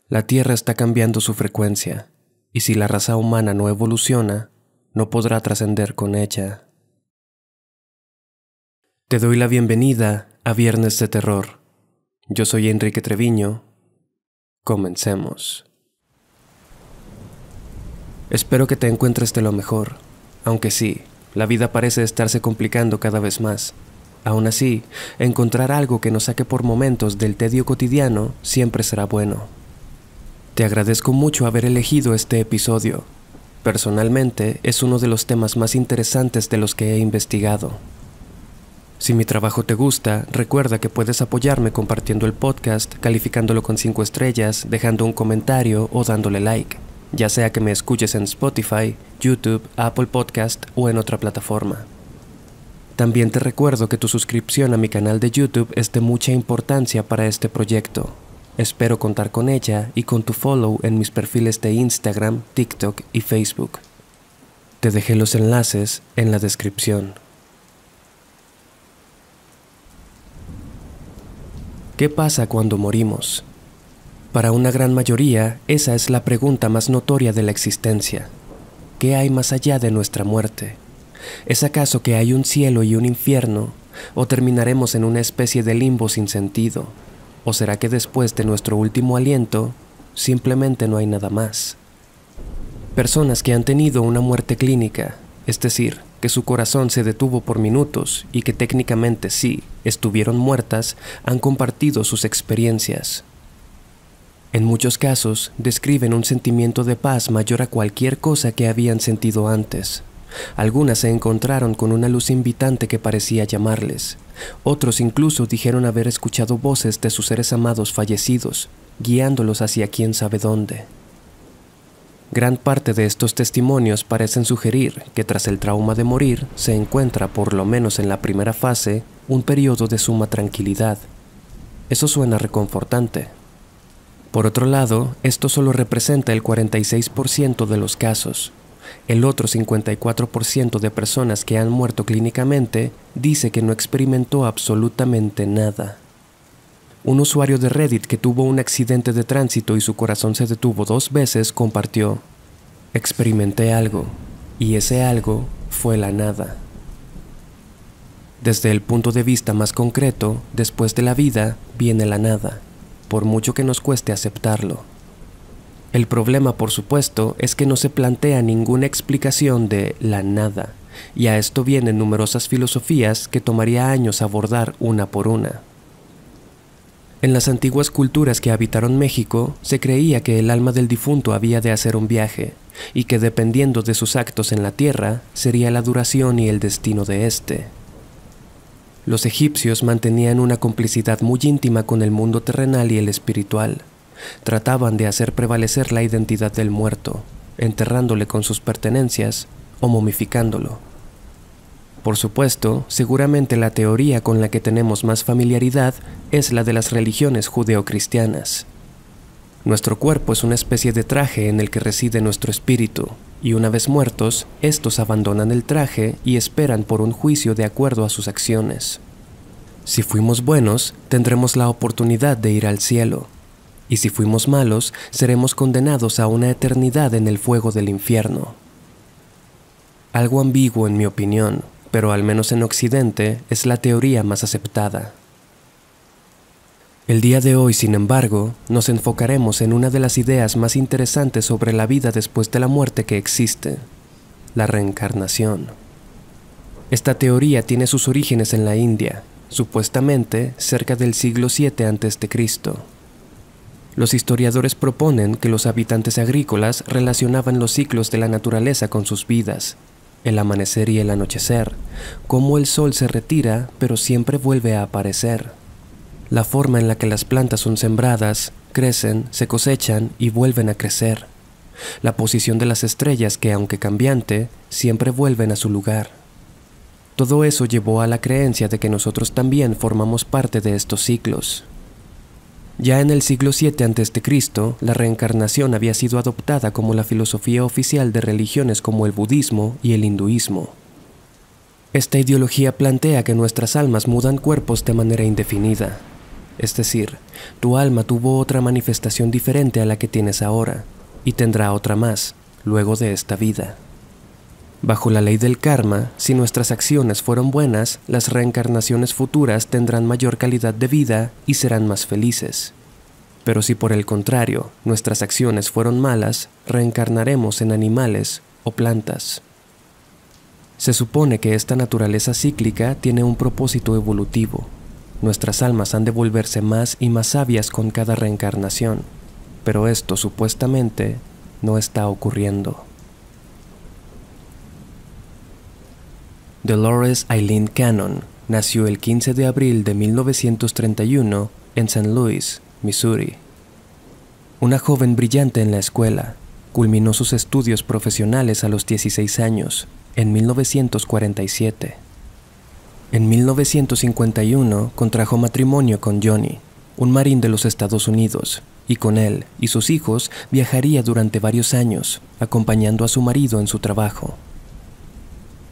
La Tierra está cambiando su frecuencia, y si la raza humana no evoluciona, no podrá trascender con ella. Te doy la bienvenida a Viernes de Terror. Yo soy Enrique Treviño. Comencemos. Espero que te encuentres de lo mejor, aunque sí, la vida parece estarse complicando cada vez más. Aún así, encontrar algo que nos saque por momentos del tedio cotidiano siempre será bueno. Te agradezco mucho haber elegido este episodio. Personalmente, es uno de los temas más interesantes de los que he investigado. Si mi trabajo te gusta, recuerda que puedes apoyarme compartiendo el podcast, calificándolo con 5 estrellas, dejando un comentario o dándole like, ya sea que me escuches en Spotify, YouTube, Apple Podcast o en otra plataforma. También te recuerdo que tu suscripción a mi canal de YouTube es de mucha importancia para este proyecto. Espero contar con ella y con tu follow en mis perfiles de Instagram, TikTok y Facebook. Te dejé los enlaces en la descripción. ¿Qué pasa cuando morimos? Para una gran mayoría, esa es la pregunta más notoria de la existencia. ¿Qué hay más allá de nuestra muerte? ¿Es acaso que hay un cielo y un infierno? ¿O terminaremos en una especie de limbo sin sentido? ¿O será que después de nuestro último aliento, simplemente no hay nada más? Personas que han tenido una muerte clínica, es decir, que su corazón se detuvo por minutos y que técnicamente sí, estuvieron muertas, han compartido sus experiencias. En muchos casos, describen un sentimiento de paz mayor a cualquier cosa que habían sentido antes. Algunas se encontraron con una luz invitante que parecía llamarles. Otros incluso dijeron haber escuchado voces de sus seres amados fallecidos, guiándolos hacia quién sabe dónde. Gran parte de estos testimonios parecen sugerir que tras el trauma de morir se encuentra, por lo menos en la primera fase, un periodo de suma tranquilidad. Eso suena reconfortante. Por otro lado, esto solo representa el 46% de los casos. El otro 54% de personas que han muerto clínicamente dice que no experimentó absolutamente nada. Un usuario de Reddit que tuvo un accidente de tránsito y su corazón se detuvo 2 veces compartió: experimenté algo, y ese algo fue la nada. Desde el punto de vista más concreto, después de la vida viene la nada, por mucho que nos cueste aceptarlo. El problema, por supuesto, es que no se plantea ninguna explicación de la nada, y a esto vienen numerosas filosofías que tomaría años abordar una por una. En las antiguas culturas que habitaron México, se creía que el alma del difunto había de hacer un viaje, y que dependiendo de sus actos en la tierra, sería la duración y el destino de éste. Los egipcios mantenían una complicidad muy íntima con el mundo terrenal y el espiritual. Trataban de hacer prevalecer la identidad del muerto, enterrándole con sus pertenencias o momificándolo. Por supuesto, seguramente la teoría con la que tenemos más familiaridad es la de las religiones judeocristianas. Nuestro cuerpo es una especie de traje en el que reside nuestro espíritu, y una vez muertos, estos abandonan el traje y esperan por un juicio de acuerdo a sus acciones. Si fuimos buenos, tendremos la oportunidad de ir al cielo. Y si fuimos malos, seremos condenados a una eternidad en el fuego del infierno. Algo ambiguo en mi opinión, pero al menos en Occidente es la teoría más aceptada. El día de hoy, sin embargo, nos enfocaremos en una de las ideas más interesantes sobre la vida después de la muerte que existe: la reencarnación. Esta teoría tiene sus orígenes en la India, supuestamente cerca del siglo VII a.C. Los historiadores proponen que los habitantes agrícolas relacionaban los ciclos de la naturaleza con sus vidas, el amanecer y el anochecer, cómo el sol se retira pero siempre vuelve a aparecer, la forma en la que las plantas son sembradas, crecen, se cosechan y vuelven a crecer, la posición de las estrellas que, aunque cambiante, siempre vuelven a su lugar. Todo eso llevó a la creencia de que nosotros también formamos parte de estos ciclos. Ya en el siglo VII a.C., la reencarnación había sido adoptada como la filosofía oficial de religiones como el budismo y el hinduismo. Esta ideología plantea que nuestras almas mudan cuerpos de manera indefinida. Es decir, tu alma tuvo otra manifestación diferente a la que tienes ahora, y tendrá otra más, luego de esta vida. Bajo la ley del karma, si nuestras acciones fueron buenas, las reencarnaciones futuras tendrán mayor calidad de vida y serán más felices. Pero si por el contrario, nuestras acciones fueron malas, reencarnaremos en animales o plantas. Se supone que esta naturaleza cíclica tiene un propósito evolutivo. Nuestras almas han de volverse más y más sabias con cada reencarnación, pero esto supuestamente no está ocurriendo. Dolores Eileen Cannon nació el 15 de abril de 1931 en St. Louis, Missouri. Una joven brillante en la escuela, culminó sus estudios profesionales a los 16 años, en 1947. En 1951 contrajo matrimonio con Johnny, un marín de los Estados Unidos, y con él y sus hijos viajaría durante varios años, acompañando a su marido en su trabajo.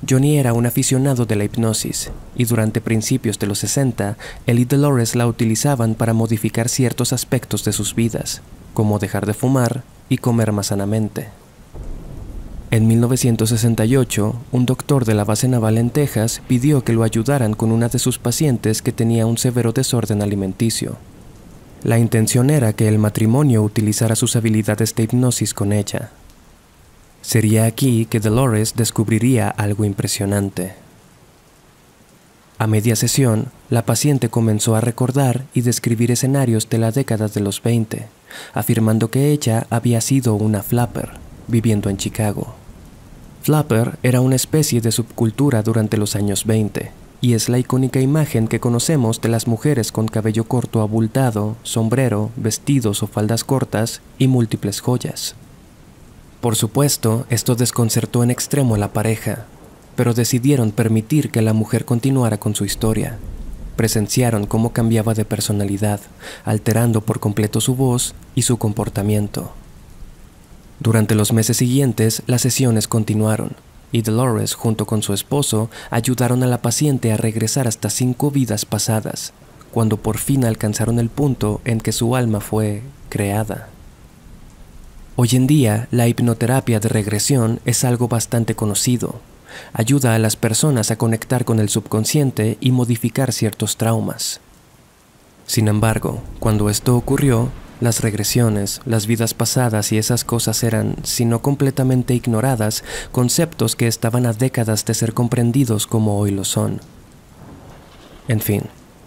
Johnny era un aficionado de la hipnosis, y durante principios de los 60, él y Dolores la utilizaban para modificar ciertos aspectos de sus vidas, como dejar de fumar y comer más sanamente. En 1968, un doctor de la base naval en Texas pidió que lo ayudaran con una de sus pacientes que tenía un severo desorden alimenticio. La intención era que el matrimonio utilizara sus habilidades de hipnosis con ella. Sería aquí que Dolores descubriría algo impresionante. A media sesión, la paciente comenzó a recordar y describir escenarios de la década de los 20, afirmando que ella había sido una flapper, viviendo en Chicago. Flapper era una especie de subcultura durante los años 20, y es la icónica imagen que conocemos de las mujeres con cabello corto abultado, sombrero, vestidos o faldas cortas y múltiples joyas. Por supuesto, esto desconcertó en extremo a la pareja, pero decidieron permitir que la mujer continuara con su historia. Presenciaron cómo cambiaba de personalidad, alterando por completo su voz y su comportamiento. Durante los meses siguientes, las sesiones continuaron, y Dolores, junto con su esposo, ayudaron a la paciente a regresar hasta 5 vidas pasadas, cuando por fin alcanzaron el punto en que su alma fue creada. Hoy en día, la hipnoterapia de regresión es algo bastante conocido. Ayuda a las personas a conectar con el subconsciente y modificar ciertos traumas. Sin embargo, cuando esto ocurrió, las regresiones, las vidas pasadas y esas cosas eran, si no completamente ignoradas, conceptos que estaban a décadas de ser comprendidos como hoy lo son. En fin.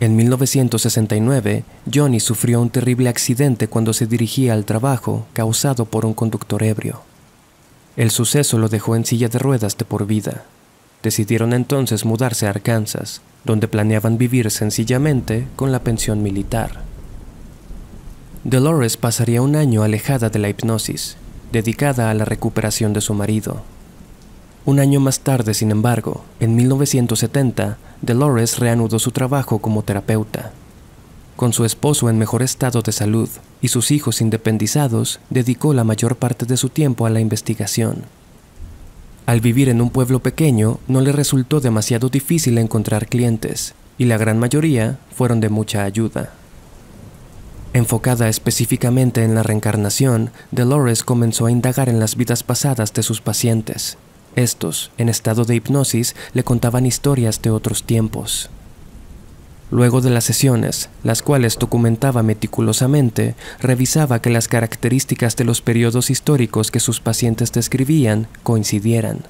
En 1969, Johnny sufrió un terrible accidente cuando se dirigía al trabajo, causado por un conductor ebrio. El suceso lo dejó en silla de ruedas de por vida. Decidieron entonces mudarse a Arkansas, donde planeaban vivir sencillamente con la pensión militar. Dolores pasaría un año alejada de la hipnosis, dedicada a la recuperación de su marido. Un año más tarde, sin embargo, en 1970, Dolores reanudó su trabajo como terapeuta. Con su esposo en mejor estado de salud y sus hijos independizados, dedicó la mayor parte de su tiempo a la investigación. Al vivir en un pueblo pequeño, no le resultó demasiado difícil encontrar clientes, y la gran mayoría fueron de mucha ayuda. Enfocada específicamente en la reencarnación, Dolores comenzó a indagar en las vidas pasadas de sus pacientes. Estos, en estado de hipnosis, le contaban historias de otros tiempos. Luego de las sesiones, las cuales documentaba meticulosamente, revisaba que las características de los periodos históricos que sus pacientes describían coincidieran.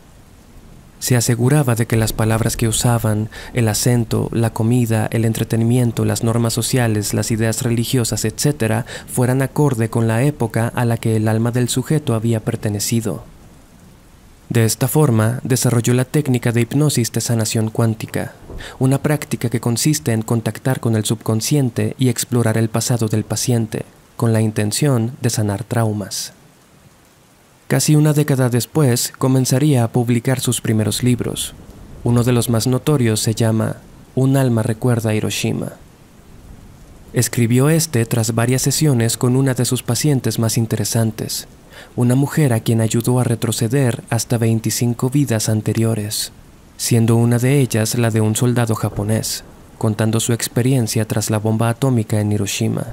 Se aseguraba de que las palabras que usaban, el acento, la comida, el entretenimiento, las normas sociales, las ideas religiosas, etc., fueran acorde con la época a la que el alma del sujeto había pertenecido. De esta forma, desarrolló la técnica de hipnosis de sanación cuántica, una práctica que consiste en contactar con el subconsciente y explorar el pasado del paciente, con la intención de sanar traumas. Casi una década después, comenzaría a publicar sus primeros libros. Uno de los más notorios se llama Un alma recuerda a Hiroshima. Escribió este tras varias sesiones con una de sus pacientes más interesantes, una mujer a quien ayudó a retroceder hasta 25 vidas anteriores, siendo una de ellas la de un soldado japonés. contando su experiencia tras la bomba atómica en Hiroshima.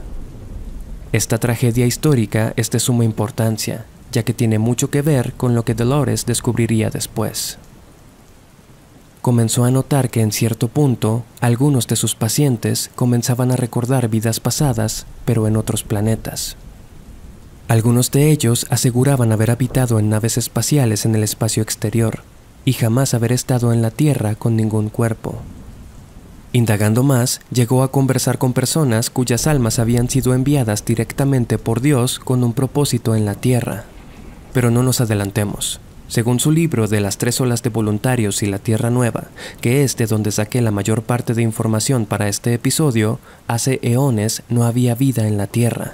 Esta tragedia histórica es de suma importancia, ya que tiene mucho que ver con lo que Dolores descubriría después. Comenzó a notar que en cierto punto, algunos de sus pacientes comenzaban a recordar vidas pasadas, pero en otros planetas. Algunos de ellos aseguraban haber habitado en naves espaciales en el espacio exterior, y jamás haber estado en la Tierra con ningún cuerpo. Indagando más, llegó a conversar con personas cuyas almas habían sido enviadas directamente por Dios con un propósito en la Tierra. Pero no nos adelantemos. Según su libro de las 3 olas de voluntarios y la Tierra Nueva, que es de donde saqué la mayor parte de información para este episodio, hace eones no había vida en la Tierra.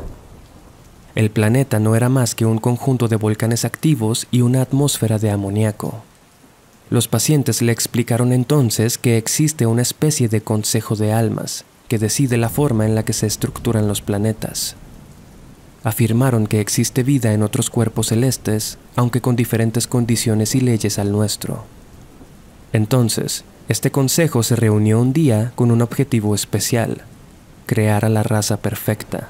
El planeta no era más que un conjunto de volcanes activos y una atmósfera de amoníaco. Los pacientes le explicaron entonces que existe una especie de consejo de almas que decide la forma en la que se estructuran los planetas. Afirmaron que existe vida en otros cuerpos celestes, aunque con diferentes condiciones y leyes al nuestro. Entonces, este consejo se reunió un día con un objetivo especial: crear a la raza perfecta.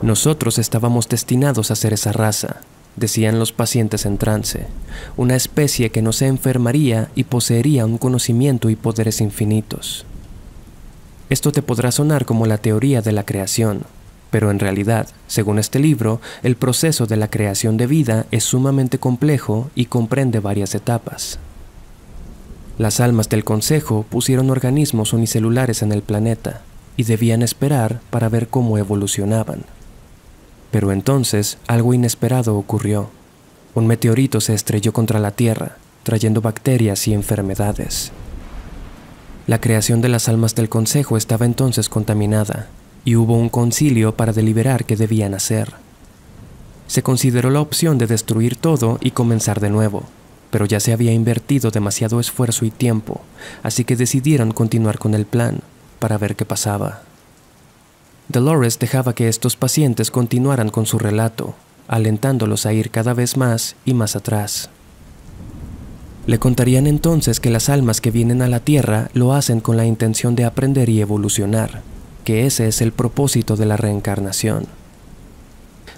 Nosotros estábamos destinados a ser esa raza, decían los pacientes en trance, una especie que no se enfermaría y poseería un conocimiento y poderes infinitos. Esto te podrá sonar como la teoría de la creación, pero en realidad, según este libro, el proceso de la creación de vida es sumamente complejo y comprende varias etapas. Las almas del consejo pusieron organismos unicelulares en el planeta y debían esperar para ver cómo evolucionaban. Pero entonces algo inesperado ocurrió. Un meteorito se estrelló contra la Tierra, trayendo bacterias y enfermedades. La creación de las almas del consejo estaba entonces contaminada, y hubo un concilio para deliberar qué debían hacer. Se consideró la opción de destruir todo y comenzar de nuevo, pero ya se había invertido demasiado esfuerzo y tiempo, así que decidieron continuar con el plan, para ver qué pasaba. Dolores dejaba que estos pacientes continuaran con su relato, alentándolos a ir cada vez más y más atrás. Le contarían entonces que las almas que vienen a la Tierra lo hacen con la intención de aprender y evolucionar, que ese es el propósito de la reencarnación.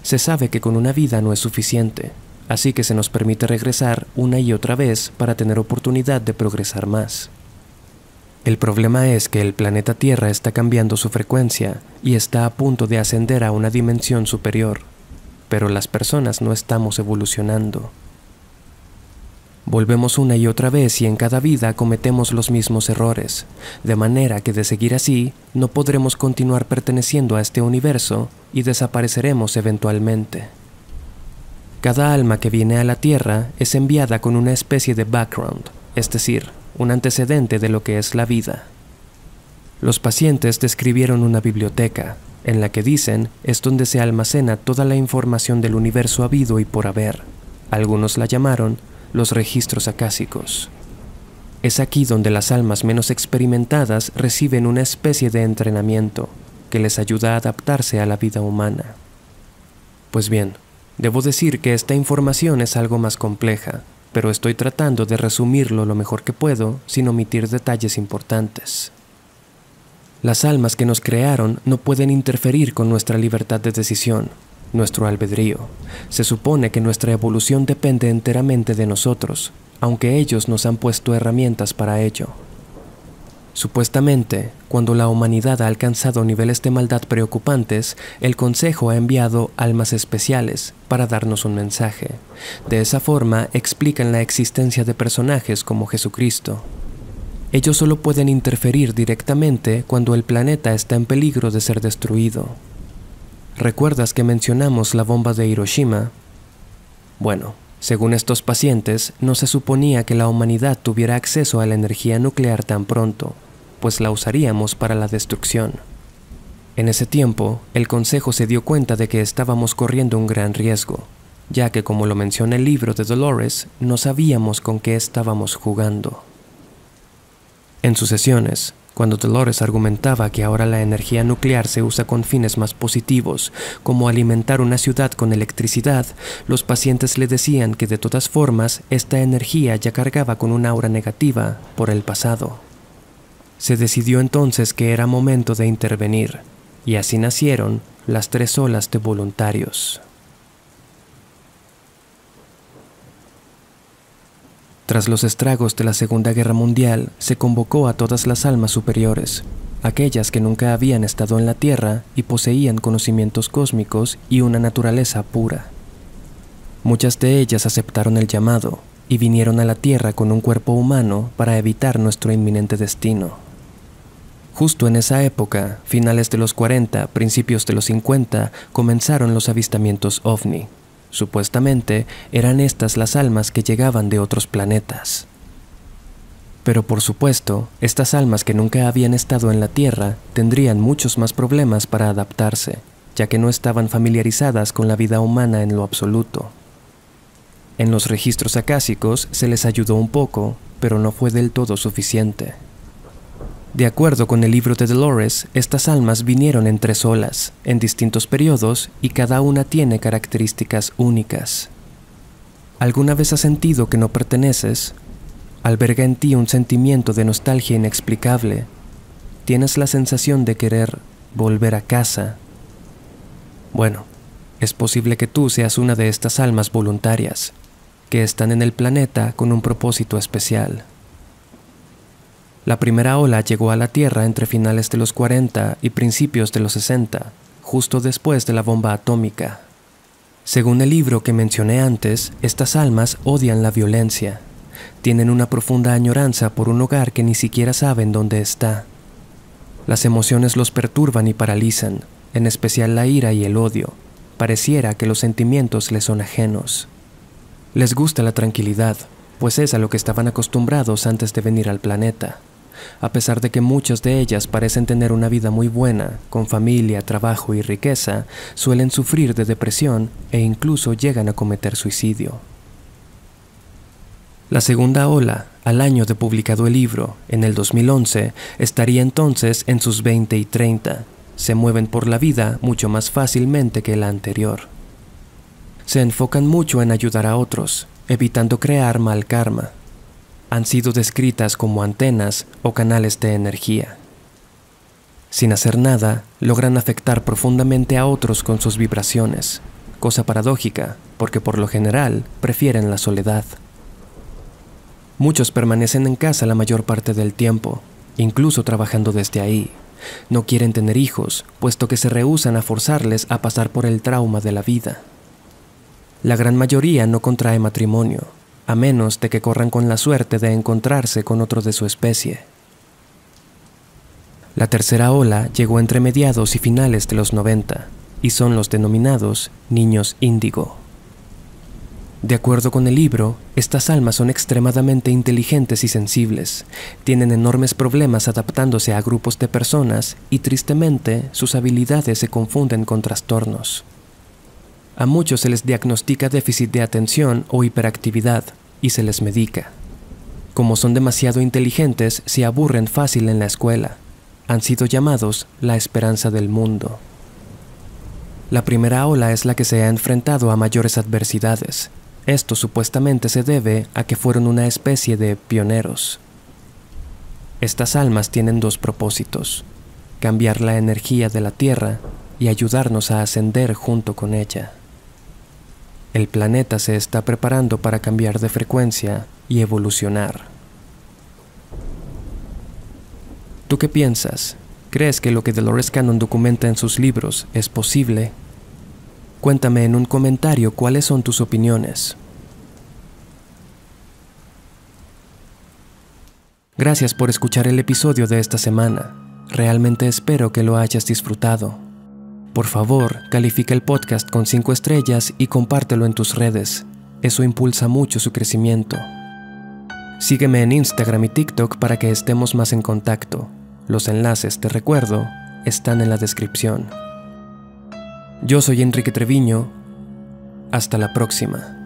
Se sabe que con una vida no es suficiente, así que se nos permite regresar una y otra vez para tener oportunidad de progresar más. El problema es que el planeta Tierra está cambiando su frecuencia y está a punto de ascender a una dimensión superior, pero las personas no estamos evolucionando. Volvemos una y otra vez y en cada vida cometemos los mismos errores, de manera que de seguir así, no podremos continuar perteneciendo a este universo y desapareceremos eventualmente. Cada alma que viene a la Tierra es enviada con una especie de background, es decir, un antecedente de lo que es la vida. Los pacientes describieron una biblioteca, en la que dicen es donde se almacena toda la información del universo habido y por haber. Algunos la llamaron los registros acásicos. Es aquí donde las almas menos experimentadas reciben una especie de entrenamiento que les ayuda a adaptarse a la vida humana. Pues bien, debo decir que esta información es algo más compleja, pero estoy tratando de resumirlo lo mejor que puedo sin omitir detalles importantes. Las almas que nos crearon no pueden interferir con nuestra libertad de decisión, nuestro albedrío. Se supone que nuestra evolución depende enteramente de nosotros, aunque ellos nos han puesto herramientas para ello. Supuestamente, cuando la humanidad ha alcanzado niveles de maldad preocupantes, el Consejo ha enviado almas especiales para darnos un mensaje. De esa forma explican la existencia de personajes como Jesucristo. Ellos solo pueden interferir directamente cuando el planeta está en peligro de ser destruido. ¿Recuerdas que mencionamos la bomba de Hiroshima? Bueno, según estos pacientes, no se suponía que la humanidad tuviera acceso a la energía nuclear tan pronto, pues la usaríamos para la destrucción. En ese tiempo, el Consejo se dio cuenta de que estábamos corriendo un gran riesgo, ya que, como lo menciona el libro de Dolores, no sabíamos con qué estábamos jugando. En sus sesiones, cuando Dolores argumentaba que ahora la energía nuclear se usa con fines más positivos, como alimentar una ciudad con electricidad, los pacientes le decían que de todas formas esta energía ya cargaba con una aura negativa por el pasado. Se decidió entonces que era momento de intervenir, y así nacieron las 3 olas de voluntarios. Tras los estragos de la Segunda Guerra Mundial, se convocó a todas las almas superiores, aquellas que nunca habían estado en la Tierra y poseían conocimientos cósmicos y una naturaleza pura. Muchas de ellas aceptaron el llamado y vinieron a la Tierra con un cuerpo humano para evitar nuestro inminente destino. Justo en esa época, finales de los 40, principios de los 50, comenzaron los avistamientos OVNI. Supuestamente eran estas las almas que llegaban de otros planetas. Pero por supuesto, estas almas que nunca habían estado en la Tierra tendrían muchos más problemas para adaptarse, ya que no estaban familiarizadas con la vida humana en lo absoluto. En los registros acásicos se les ayudó un poco, pero no fue del todo suficiente. De acuerdo con el libro de Dolores, estas almas vinieron en 3 olas, en distintos periodos, y cada una tiene características únicas. ¿Alguna vez has sentido que no perteneces? Alberga en ti un sentimiento de nostalgia inexplicable. ¿Tienes la sensación de querer volver a casa? Bueno, es posible que tú seas una de estas almas voluntarias, que están en el planeta con un propósito especial. La primera ola llegó a la Tierra entre finales de los 40 y principios de los 60, justo después de la bomba atómica. Según el libro que mencioné antes, estas almas odian la violencia. Tienen una profunda añoranza por un hogar que ni siquiera saben dónde está. Las emociones los perturban y paralizan, en especial la ira y el odio. Pareciera que los sentimientos les son ajenos. Les gusta la tranquilidad, pues es a lo que estaban acostumbrados antes de venir al planeta. A pesar de que muchas de ellas parecen tener una vida muy buena, con familia, trabajo y riqueza, suelen sufrir de depresión e incluso llegan a cometer suicidio. La segunda ola, al año de publicado el libro, en el 2011, estaría entonces en sus 20 y 30. Se mueven por la vida mucho más fácilmente que la anterior. Se enfocan mucho en ayudar a otros, evitando crear mal karma. Han sido descritas como antenas o canales de energía. Sin hacer nada, logran afectar profundamente a otros con sus vibraciones, cosa paradójica, porque por lo general prefieren la soledad. Muchos permanecen en casa la mayor parte del tiempo, incluso trabajando desde ahí. No quieren tener hijos, puesto que se rehúsan a forzarles a pasar por el trauma de la vida. La gran mayoría no contrae matrimonio, a menos de que corran con la suerte de encontrarse con otro de su especie. La tercera ola llegó entre mediados y finales de los 90, y son los denominados niños índigo. De acuerdo con el libro, estas almas son extremadamente inteligentes y sensibles, tienen enormes problemas adaptándose a grupos de personas y tristemente sus habilidades se confunden con trastornos. A muchos se les diagnostica déficit de atención o hiperactividad y se les medica. Como son demasiado inteligentes, se aburren fácil en la escuela. Han sido llamados la esperanza del mundo. La primera ola es la que se ha enfrentado a mayores adversidades. Esto supuestamente se debe a que fueron una especie de pioneros. Estas almas tienen 2 propósitos: cambiar la energía de la Tierra y ayudarnos a ascender junto con ella. El planeta se está preparando para cambiar de frecuencia y evolucionar. ¿Tú qué piensas? ¿Crees que lo que Dolores Cannon documenta en sus libros es posible? Cuéntame en un comentario cuáles son tus opiniones. Gracias por escuchar el episodio de esta semana. Realmente espero que lo hayas disfrutado. Por favor, califica el podcast con 5 estrellas y compártelo en tus redes. Eso impulsa mucho su crecimiento. Sígueme en Instagram y TikTok para que estemos más en contacto. Los enlaces, te recuerdo, están en la descripción. Yo soy Enrique Treviño. Hasta la próxima.